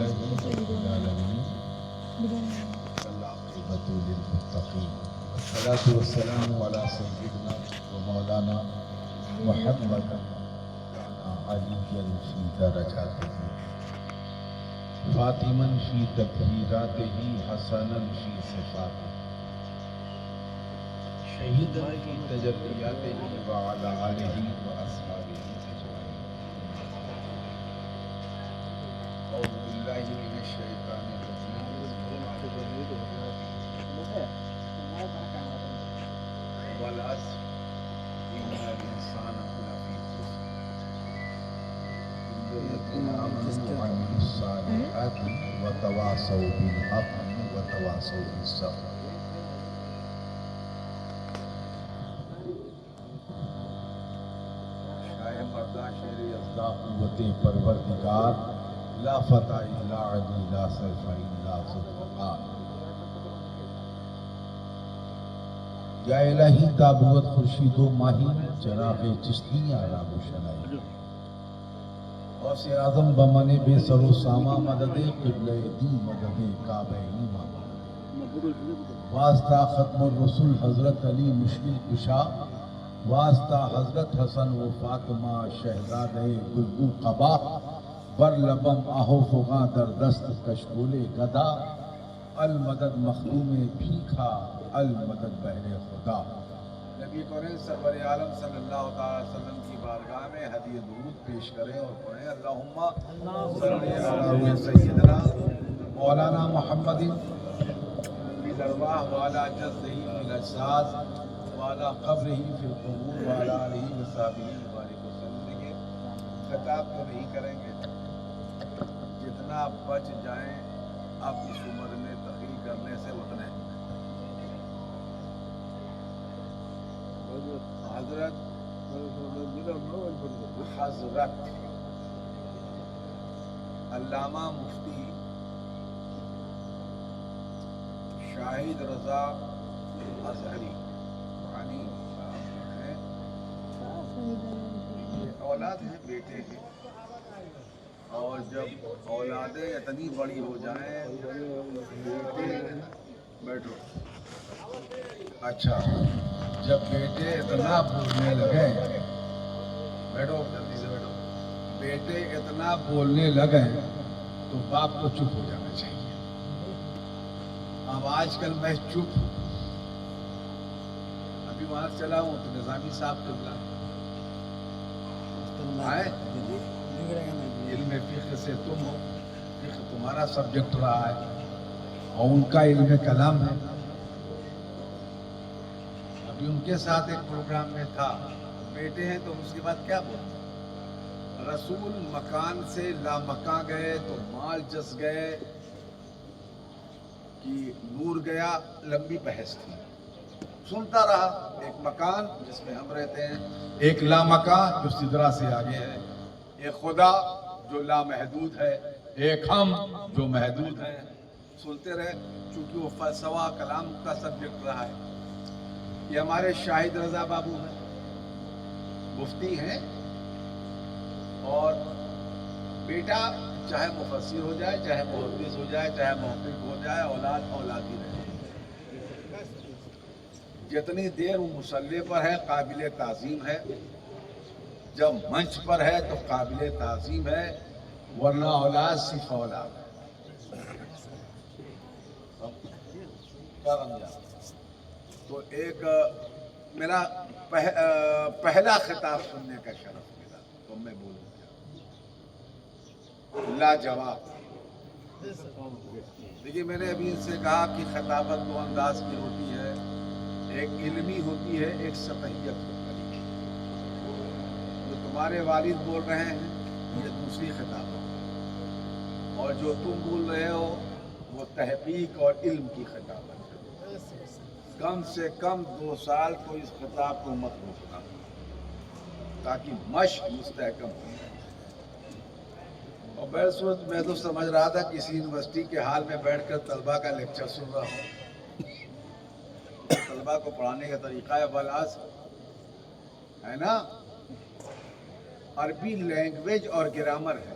العالمين والعاقبة للمتقين والصلاة والسلام على سيدنا ومولانا محمد عليا في درجاته فاطما في تطهيراته حسنا في صفاته شهيدا في تجلياته وعلى آله وأصحابه أجمعين. أعوذ بالله من الشيطان الرجيم. والعصر إن الإنسان لفي خسر إلا الذين آمنوا وعملوا الصالحات وتواصوا بالحق وتواصوا بالصبر. شیر ازدا قوت پروردگار لا فتح الا علی لا صرف الا ذوالفقار. یا الہی تابوت خورشید و ماہی چراغ چشتی آرام و شنائی غوث اعظم بمن بے سر و ساما مدد قبلہ دی مدد کعبہ ایمان واسطہ ختم الرسول حضرت علی مشکل کشا واسطہ حضرت حسن و فاطمہ شہزادہ گلبو قبا بر لبم آہو فغاں در دست کشکول گدا المدد مخدوم بھیکھا المدد بہر خدا. نبی کریم سرور عالم صلی اللہ تعالی وسلم کی بارگاہ میں ہدیہ درود پیش کریں اور پڑھیں اللہم صلی علی سیدنا مولانا محمد فی الارواح وعلی جسدہ فی الاجساد وعلی قبرہ فی القبور وعلی آلہ وصحبہ وبارک وسلم. دیکھیں خطاب تو نہیں کریں گے، جتنا بچ جائیں اب اس عمر میں تقریر کرنے سے اتنے حضرت علامہ مفتی شاہد رضا اظہری اولاد ہیں، بیٹے ہیں، اور جب اولادیں اتنی بڑی ہو جائیں بیٹھو اچھا جب بیٹے اتنا بولنے لگے بیٹھو جلدی سے بیٹھو بیٹے اتنا بولنے لگے تو باپ کو چپ ہو جانا چاہیے. اب آج کل میں چپ ہوں، ابھی وہاں چلا ہوں تو نظامی صاحب کو بلا آئے علم فقہ سے تم ہو، فقہ تمہارا سبجیکٹ رہا ہے اور ان کا علم کلام ہے. ابھی ان کے ساتھ ایک پروگرام میں تھا، بیٹے ہیں تو اس کے بعد کیا بولتے رسول مکان سے لامکاں گئے تو مال جس گئے کہ نور گیا. لمبی بحث تھی، سنتا رہا. ایک مکان جس میں ہم رہتے ہیں، ایک لامکان جو سدرا سے آگے ہے، ایک خدا جو لامحدود ہے، ایک ہم جو محدود ہیں. سنتے رہے چونکہ وہ فلسفہ کلام کا سبجیکٹ رہا ہے. یہ ہمارے شاہد رضا بابو ہیں، مفتی ہیں، اور بیٹا چاہے مفسر ہو جائے، چاہے محدث ہو جائے، چاہے محقق ہو جائے، اولاد اولادی رہے. جتنی دیر وہ مصلی پر ہے قابل تعظیم ہے، جب منچ پر ہے تو قابل تعظیم ہے، ورنہ اولاد صرف اولاد ہے. تو ایک میرا پہلا خطاب سننے کا شرف ملا تو میں بولوں لاجواب. دیکھیے میں نے ابھی ان سے کہا کہ خطابت دو انداز کی ہوتی ہے، ایک علمی ہوتی ہے، ایک سطحیت ہوتی ہے. جو تمہارے والد بول رہے ہیں یہ دوسری خطابت، اور جو تم بول رہے ہو وہ تحقیق اور علم کی خطابت ہے. کم سے کم 2 سال تو اس خطاب کو مت روکنا تاکہ مشق مستحکم ہو جائے. اور میں تو سمجھ رہا تھا کسی یونیورسٹی کے حال میں بیٹھ کر طلبہ کا لیکچر سن رہا ہوں. طلبہ کو پڑھانے کا طریقہ ہے بلاس ہے نا، عربی لینگویج اور گرامر ہے.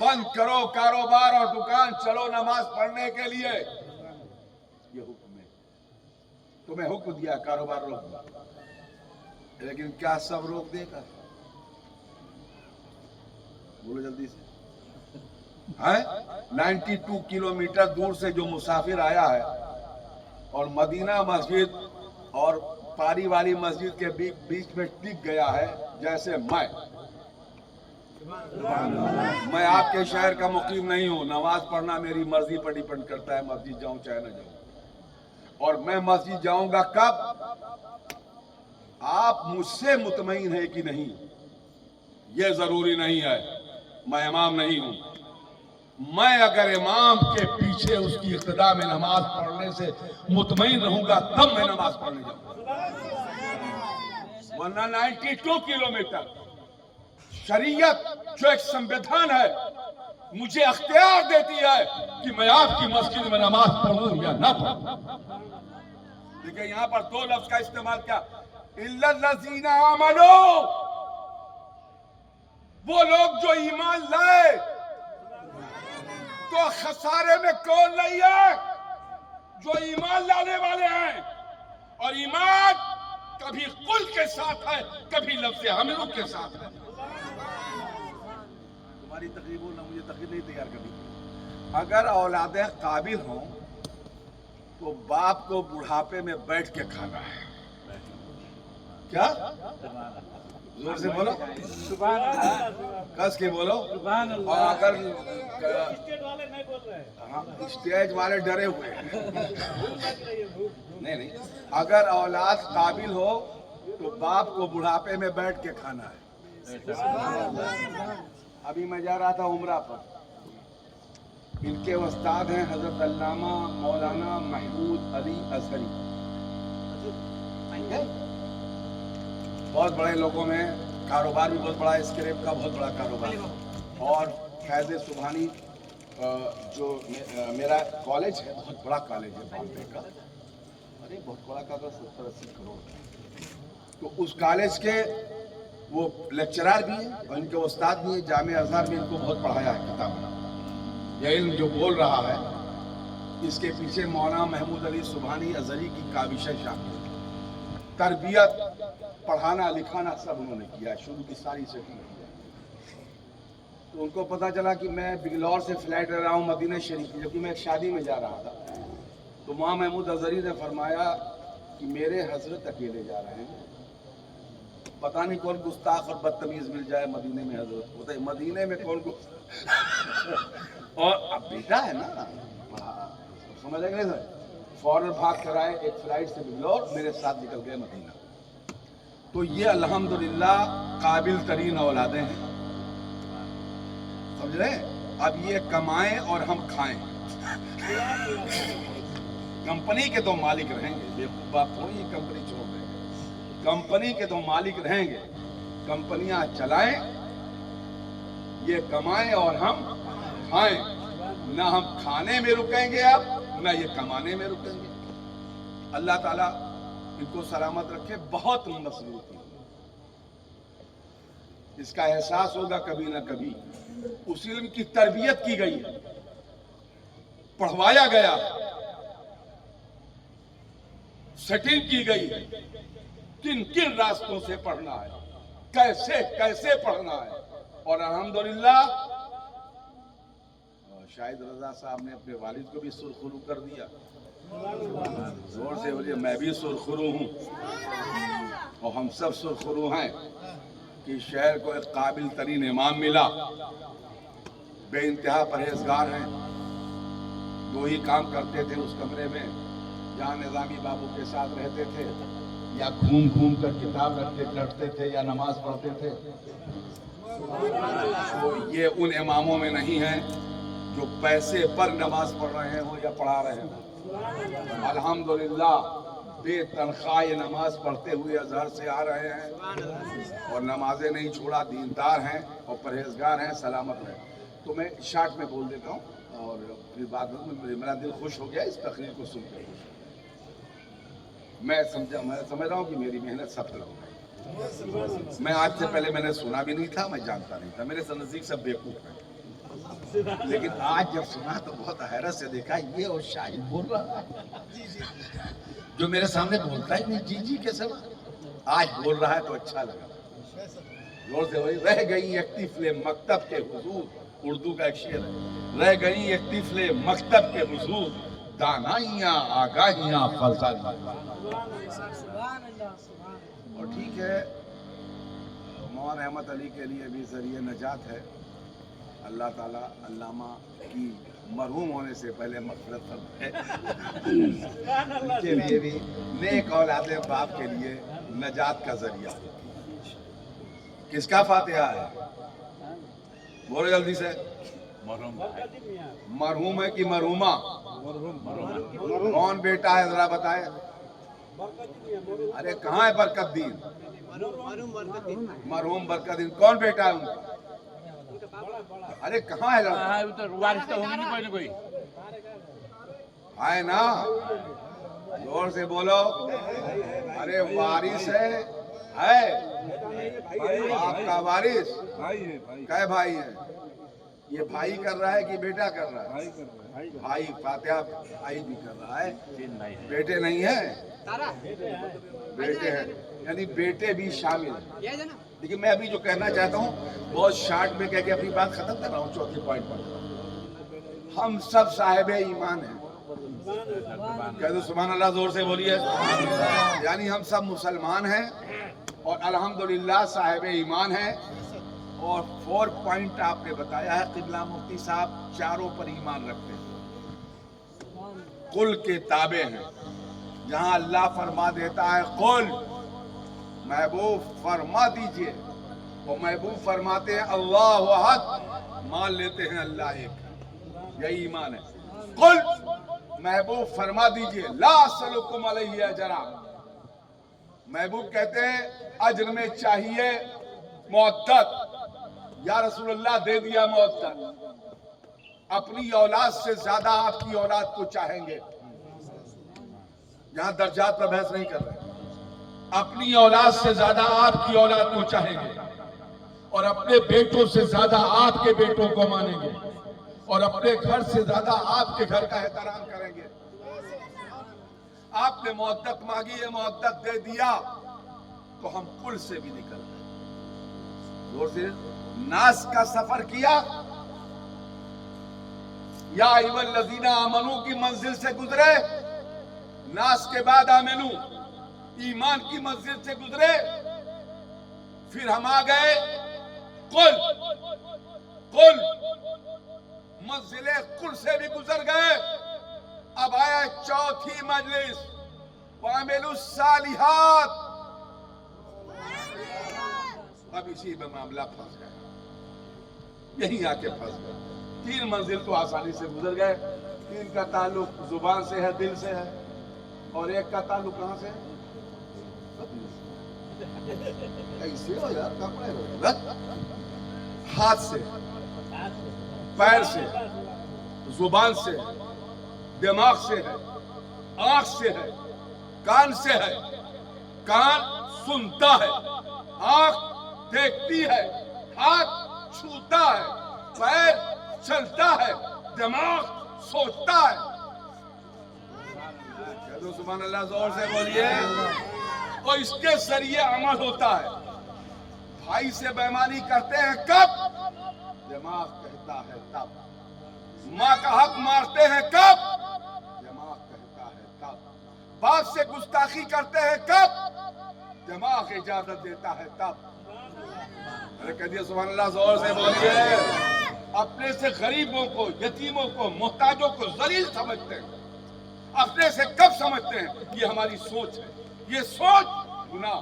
بند کرو کاروبار اور دکان، چلو نماز پڑھنے کے لیے. یہ حکم ہے. تمہیں حکم دیا کاروبار روک دو، لیکن کیا سب روک دے گا؟ بولو جلدی سے. 92 کلومیٹر دور سے جو مسافر آیا ہے اور مدینہ مسجد اور پاری والی مسجد کے بیچ میں ٹک گیا ہے، جیسے میں آپ کے شہر کا مقیم نہیں ہوں. نماز پڑھنا میری مرضی پر ڈیپینڈ کرتا ہے، مسجد جاؤں چاہے نہ جاؤں. اور میں مسجد جاؤں گا کب؟ آپ مجھ سے مطمئن ہے کہ نہیں، یہ ضروری نہیں ہے. میں امام نہیں ہوں. میں اگر امام کے پیچھے اس کی اقتداء میں نماز پڑھنے سے مطمئن رہوں گا تب میں نماز پڑھنے جاؤں گا. ورنہ 92 کلومیٹر شریعت جو ایک سمویدھان ہے مجھے اختیار دیتی ہے کہ میں آپ کی مسجد میں نماز پڑھوں یا نہ پڑھوں. دیکھیں یہاں پر دو لفظ کا استعمال کیا، اِلَّا الَّذِينَ آمَنُوا. وہ لوگ جو ایمان لائے. تو خسارے میں کون نہیں ہے؟ جو ایمان لانے والے ہیں. اور ایمان کبھی قل کے ساتھ ہے، کبھی لفظ حملو کے ساتھ ہے. تمہاری تقریب ہو نہ مجھے تقریب نہیں تیار کرنی. اگر اولادیں قابل ہوں تو باپ کو بڑھاپے میں بیٹھ کے کھانا ہے. کیا؟ زور سے بولو، کس کے بولو. اور اگر اسٹیج والے ڈرے ہوئے ہیں. نہیں، اگر اولاد قابل ہو تو باپ کو بڑھاپے میں بیٹھ کے کھانا ہے. ابھی میں جا رہا تھا عمرہ پر. ان کے استاد ہیں حضرت علامہ مولانا محمود علی ازہری. بہت بڑے لوگوں میں کاروبار بھی بہت بڑا، اسکریپ کا بہت بڑا کاروبار. اور فیض سبحانی جو میرا کالج ہے، بہت بڑا کالج ہے بامبے کا. ارے بہت بڑا کالج، 70-80 کروڑ. تو اس کالج کے وہ لیکچرار بھی ہیں اور ان کے استاد بھی ہیں. جامعہ ازہر میں ان کو بہت پڑھایا ہے کتاب. یہ علم جو بول رہا ہے اس کے پیچھے مولانا محمود علی سبحانی ازہری کی کاوشیں شامل. تربیت، پڑھانا لکھانا سب انہوں نے کیا، شروع کی ساری سیٹنگ کیا. تو ان کو پتا چلا کہ میں بنگلور سے فلائٹ لے رہا ہوں مدینہ شریف کی، جبکہ میں ایک شادی میں جا رہا تھا. تو مولانا محمود ازہری نے فرمایا کہ میرے حضرت اکیلے جا رہے ہیں، پتہ نہیں کون گستاخ اور بدتمیز مل جائے مدینے میں. حضرت ہوتا ہے مدینے میں کون کو اور اب بیٹا ہے نا، سمجھ گئے سر. فوراً بھاگ کر آئے ایک فلائٹ سے بنگلور، میرے ساتھ نکل گئے مدینہ. تو یہ الحمدللہ قابل ترین اولادیں ہیں. سمجھ رہے ہیں؟ اب یہ کمائیں اور ہم کھائیں. کمپنی کے تو مالک رہیں گے، بیوقوف باپ تھوڑی یہ کمپنی چھوڑ دیں گے. کمپنی کے تو مالک رہیں گے، کمپنیاں چلائیں، یہ کمائیں اور ہم کھائیں. نہ ہم کھانے میں رکیں گے اب، نہ یہ کمانے میں رکیں گے. اللہ تعالیٰ ان کو سلامت رکھے. بہت مصروف ہیں، اس کا احساس ہوگا کبھی نہ کبھی. اس علم کی تربیت کی گئی، پڑھوایا گیا، سیٹنگ کی گئی کن کن راستوں سے پڑھنا ہے، کیسے کیسے پڑھنا ہے. اور الحمدللہ شاہد رضا صاحب نے اپنے والد کو بھی سرخرو کر دیا. زور سے بولیے، میں بھی سرخرو ہوں اور ہم سب سرخرو ہیں کہ شہر کو ایک قابل ترین امام ملا. بے انتہا پرہیزگار ہیں. دو ہی کام کرتے تھے اس کمرے میں جہاں نظامی بابو کے ساتھ رہتے تھے، یا گھوم گھوم کر کتاب رٹتے تھے یا نماز پڑھتے تھے. تو یہ ان اماموں میں نہیں ہیں جو پیسے پر نماز پڑھ رہے ہوں یا پڑھا رہے ہوں. الحمدللہ بے تنخواہ یہ نماز پڑھتے ہوئے ازہر سے آ رہے ہیں اور نمازیں نہیں چھوڑا. دیندار ہیں اور پرہیزگار ہیں. سلامت ہیں. تو میں شارٹ میں بول دیتا ہوں اور پھر بعد میں میرا دل خوش ہو گیا اس تقریر کو سن کر. میں سمجھ رہا ہوں کہ میری محنت سفل ہو گئی. میں آج سے پہلے میں نے سنا بھی نہیں تھا، میں جانتا نہیں تھا. میرے سے نزدیک سب بیوقوف ہیں. لیکن آج جب سنا تو بہت حیرت سے دیکھا یہ اور شاہد بول رہا ہے جو میرے سامنے بولتا ہی نہیں جی جی کے سوا، آج بول رہا ہے تو اچھا لگا. زور سے وہی رہ گئی ایک طفل مکتب کے حضور، اردو کا ایک شعر ہے، رہ گئی ایک طفل مکتب کے حضور، دانائیاں آگاہیاں فضالیاں. اور ٹھیک ہے، مولانا احمد علی کے لیے بھی ذریعہ نجات ہے. اللہ تعالیٰ علامہ کی مرحوم ہونے سے پہلے مغفرت فرمائے. ان کے لیے بھی نیک اولاد باپ کے لیے نجات کا ذریعہ. کس کا فاتحہ ہے؟ بولو جلدی سے. مرحوم ہے کہ مرحومہ؟ کون بیٹا ہے ذرا بتائے. ارے کہاں ہے برکت دین؟ مرحوم برکت دین کون بیٹا ہے ان کا؟ ارے کہاں ہے لڑکا؟ ہے نا، زور سے بولو. ارے وارث ہے آپ کا وارث. کئے بھائی ہیں؟ یہ بھائی کر رہا ہے کہ بیٹا کر رہا ہے؟ بھائی فاتحہ بھائی بھی کر رہا ہے. بیٹے نہیں ہیں، بیٹے ہیں، یعنی بیٹے بھی شامل ہیں. لیکن میں ابھی جو کہنا چاہتا ہوں بہت شارٹ میں کہہ کے اپنی بات ختم کر رہا ہوں. چوتھے پوائنٹ پر ہم سب صاحب ایمان ہیں. کہہ دو سبحان اللہ زور سے بولیے. یعنی ہم سب مسلمان ہیں اور الحمدللہ صاحب ایمان ہیں. اور 4 پوائنٹ آپ نے بتایا ہے. قبلہ مفتی صاحب چاروں پر ایمان رکھتے ہیں. قل کے تابع ہیں. جہاں اللہ فرما دیتا ہے قل، محبوب فرما دیجئے، وہ محبوب فرماتے ہیں اللہ احد، مان لیتے ہیں اللہ ایک. یہی ایمان ہے. قل، محبوب فرما دیجئے لا اسألکم علیہ اجرا. محبوب کہتے ہیں اجر میں چاہیے معدت. یا رسول اللہ دے دیا معدت. اپنی اولاد سے زیادہ آپ کی اولاد کو چاہیں گے. یہاں درجات پر بحث نہیں کر رہے. اپنی اولاد سے زیادہ آپ کی اولاد کو چاہیں گے، اور اپنے بیٹوں سے زیادہ آپ کے بیٹوں کو مانیں گے، اور اپنے گھر سے زیادہ آپ کے گھر کا احترام کریں گے. آپ نے معدت مانگی ہے، معدت دے دیا تو ہم کل سے بھی نکل گئے. زور سے. ناس کا سفر کیا، یا ایھا الذین آمنو کی منزل سے گزرے، ناس کے بعد آمنو ایمان کی منزل سے گزرے، پھر ہم آ گئے قل. قل منزل قل سے بھی گزر گئے. اب آیا چوتھی مجلس وَعَمِلُوا الصَّالِحَاتِ. اب اسی میں معاملہ پھنس گیا. یہیں آ کے پھنس گئے. 3 منزل تو آسانی سے گزر گئے. 3 کا تعلق زبان سے ہے، دل سے ہے، اور 1 کا تعلق کہاں سے ہے؟ ایسے ہو یار، کپڑے ہو، ہاتھ سے، پیر سے، زبان سے، دماغ سے ہے، آنکھ سے ہے، کان سے ہے. کان سنتا ہے، آنکھ دیکھتی ہے، ہاتھ چھوتا ہے، پیر چلتا ہے، دماغ سوچتا ہے. سبحان اللہ زور سے بولیے. اور اس کے ذریعے عمل ہوتا ہے. بھائی سے بے ایمانی کرتے ہیں کب؟ دماغ کہتا ہے تب. ماں کا حق مارتے ہیں کب؟ دماغ کہتا ہے تب. باپ سے گستاخی کرتے ہیں کب؟ دماغ اجازت دیتا ہے تب. ارے کہہ دیا سبحان اللہ زور سے بولیے. اپنے سے غریبوں کو، یتیموں کو، محتاجوں کو ذلیل سمجھتے ہیں. اپنے سے کب سمجھتے ہیں؟ یہ ہماری سوچ ہے. یہ سوچ گناہ،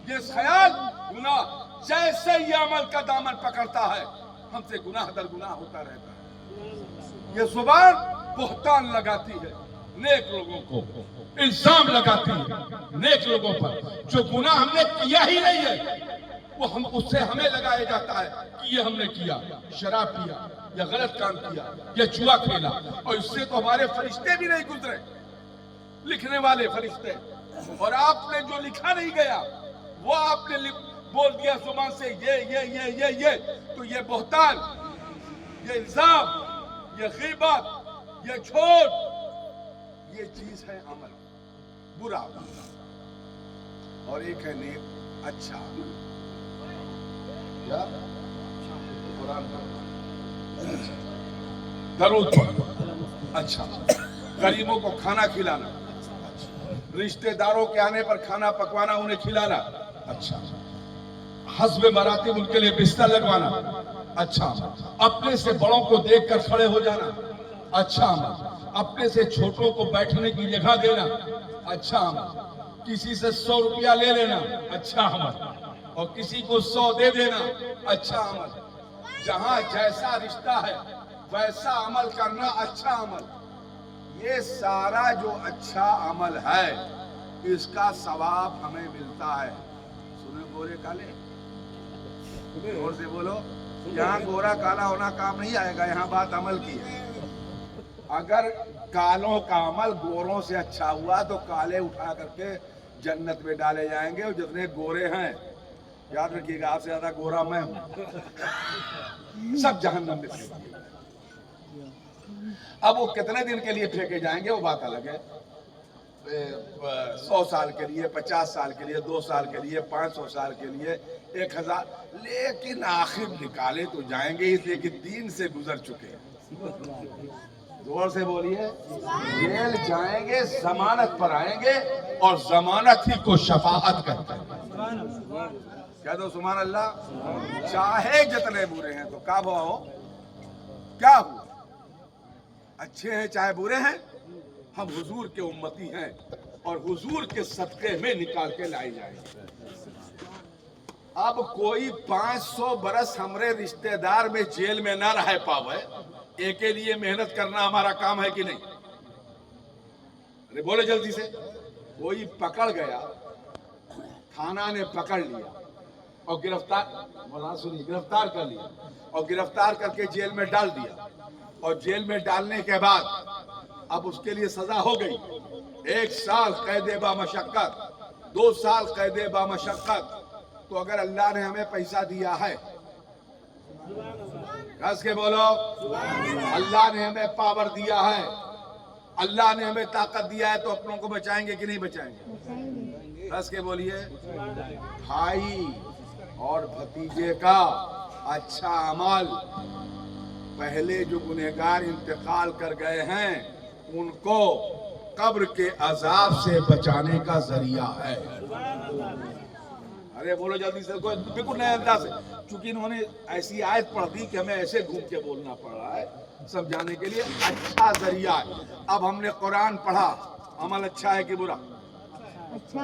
یہ خیال گناہ. جیسے یہ عمل کا دامن پکڑتا ہے ہم سے گناہ در گناہ ہوتا رہتا ہے. یہ زبان بہتان لگاتی ہے نیک لوگوں کو، الزام لگاتی ہے نیک لوگوں پر. جو گناہ ہم نے کیا ہی نہیں ہے وہ اس سے ہمیں لگایا جاتا ہے کہ یہ ہم نے کیا. شراب پیا یا غلط کام کیا یا جوا کھیلا، اور اس سے تو ہمارے فرشتے بھی نہیں گزرے، لکھنے والے فرشتے. اور آپ نے جو لکھا نہیں گیا وہ آپ نے بول دیا زبان سے یہ تو یہ بہتان. یہ الزام، یہ غیبت، یہ جھوٹ، یہ چیز ہے عمل برا اور ایک ہے نیک اچھا عمل. کیا قرآن درود پڑھو اچھا، غریبوں کو کھانا کھلانا، رشتہ داروں کے آنے پر کھانا پکوانا انہیں کھلانا اچھا، حسب مراتب ان کے لیے بستر لگوانا اچھا، اپنے سے بڑوں کو دیکھ کر کھڑے ہو جانا اچھا، اپنے سے چھوٹوں کو بیٹھنے کی جگہ دینا اچھا، کسی سے 100 روپیہ لے لینا اچھا عمل، اور کسی کو 100 دے دینا اچھا عمل. جہاں جیسا رشتہ ہے ویسا عمل کرنا اچھا عمل. یہ سارا جو اچھا عمل ہے اس کا ثواب ہمیں ملتا ہے. سنیں گورے کالے، زور سے بولو. یہاں گورا کالا ہونا کام نہیں آئے گا، یہاں بات عمل کی ہے. اگر کالوں کا عمل گوروں سے اچھا ہوا تو کالے اٹھا کر کے جنت میں ڈالے جائیں گے، اور جتنے گورے ہیں یاد رکھیے گا آپ سے زیادہ گورا میں ہوں، سب جہنم میں پھینکے جائیں گے. اب وہ کتنے دن کے لیے پھینکے جائیں گے وہ بات الگ ہے، 100 سال کے لیے، 50 سال کے لیے، 2 سال کے لیے، 500 سال کے لیے، 1000، لیکن آخر نکالے تو جائیں گے، اس لیے کہ دین سے گزر چکے ہیں. زور سے بولیے. جیل جائیں گے، ضمانت پر آئیں گے، اور ضمانت ہی کو شفاعت کرتے ہیں. کہہ دو سبحان اللہ. چاہے جتنے برے ہیں تو کیا ہوا ہو، کیا ہوا، اچھے ہیں چاہے برے ہیں، ہم حضور کے امتی ہیں اور حضور کے صدقے میں نکال کے لائے جائیں گے. اب کوئی 500 برس ہمارے رشتہ دار میں جیل میں نہ رہ پاوے، ایک کے لیے محنت کرنا ہمارا کام ہے کہ نہیں؟ ارے بولے جلدی سے. کوئی پکڑ گیا، تھانہ نے پکڑ لیا اور گرفتار کر لیا اور گرفتار کر کے جیل میں ڈال دیا، اور جیل میں ڈالنے کے بعد اب اس کے لیے سزا ہو گئی 1 سال قید بامشقت، 2 سال قید بامشقت. تو اگر اللہ نے ہمیں پیسہ دیا ہے، کس کے بولو، اللہ نے ہمیں پاور دیا ہے، اللہ نے ہمیں طاقت دیا ہے، تو اپنوں کو بچائیں گے کہ نہیں بچائیں گے؟ کس کے بولیے. بھائی اور بھتیجے کا اچھا عمل، پہلے جو گنہگار انتقال کر گئے ہیں ان کو قبر کے عذاب سے بچانے کا ذریعہ ہے. ارے بولو جلدی سے. کوئی بالکل نئے انداز سے، چونکہ انہوں نے ایسی آیت پڑھ دی کہ ہمیں ایسے گھوم کے بولنا پڑ رہا ہے سمجھانے کے لیے. اچھا ذریعہ ہے. اب ہم نے قرآن پڑھا، عمل اچھا ہے کہ برا؟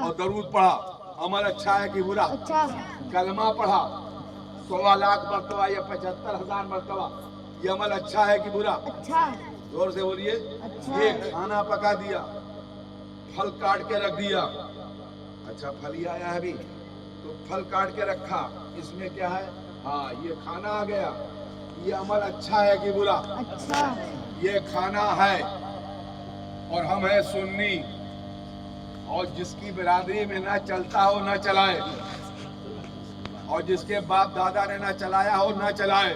اور درود پڑھا، عمل اچھا ہے کہ برا؟ کلمہ پڑھا 1.25 لاکھ مرتبہ یا 75,000 مرتبہ، یہ عمل اچھا ہے کہ برا؟ زور سے بولیے. یہ کھانا پکا دیا، پھل کاٹ کے رکھ دیا، اچھا پھل ہی آیا ہے ابھی تو پھل کاٹ کے رکھا، اس میں کیا ہے؟ ہاں یہ کھانا آ گیا. یہ عمل اچھا ہے کہ برا؟ اچھا. یہ کھانا ہے، اور ہم ہیں سنی، اور جس کی برادری میں نہ چلتا ہو نہ چلائے، اور جس کے باپ دادا نے نہ چلایا ہو نہ چلائے.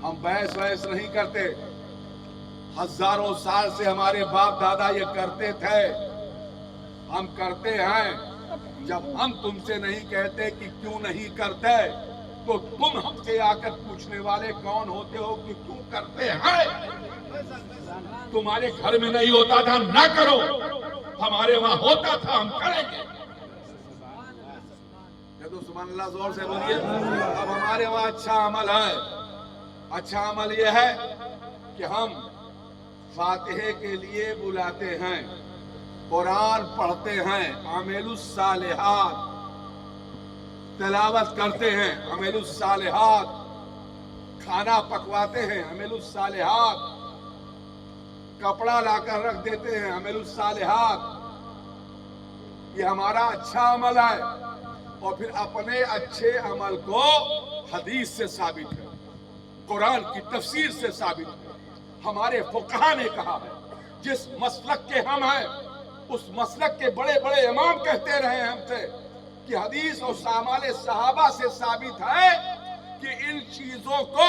ہم بحث وحث نہیں کرتے، ہزاروں سال سے ہمارے باپ دادا یہ کرتے تھے، ہم کرتے ہیں. جب ہم تم سے نہیں کہتے کہ کیوں نہیں کرتے، تو تم ہم سے آ کر پوچھنے والے کون ہوتے ہو کہ کیوں کرتے ہیں؟ تمہارے گھر میں نہیں ہوتا تھا نہ کرو، ہمارے وہاں ہوتا تھا ہم کریں گے. تو سبحان اللہ زور سے بولیے. اب ہمارے وہاں اچھا عمل ہے. اچھا عمل یہ ہے کہ ہم فاتحے کے لیے بلاتے ہیں، قرآن پڑھتے ہیں، اعمال الصالحات تلاوت کرتے ہیں، اعمال الصالحات کھانا پکواتے ہیں، اعمال الصالحات کپڑا لا کر رکھ دیتے ہیں، اعمال الصالحات. یہ ہمارا اچھا عمل ہے. اور پھر اپنے اچھے عمل کو حدیث سے ثابت ہے، قرآن کی تفسیر سے ثابت ہے. ہمارے فقہا نے کہا ہے، جس مسلک کے ہم ہیں اس مسلک کے بڑے بڑے امام کہتے رہے ہیں ہم سے کہ حدیث اور اعمال صحابہ سے ثابت ہے کہ ان چیزوں کو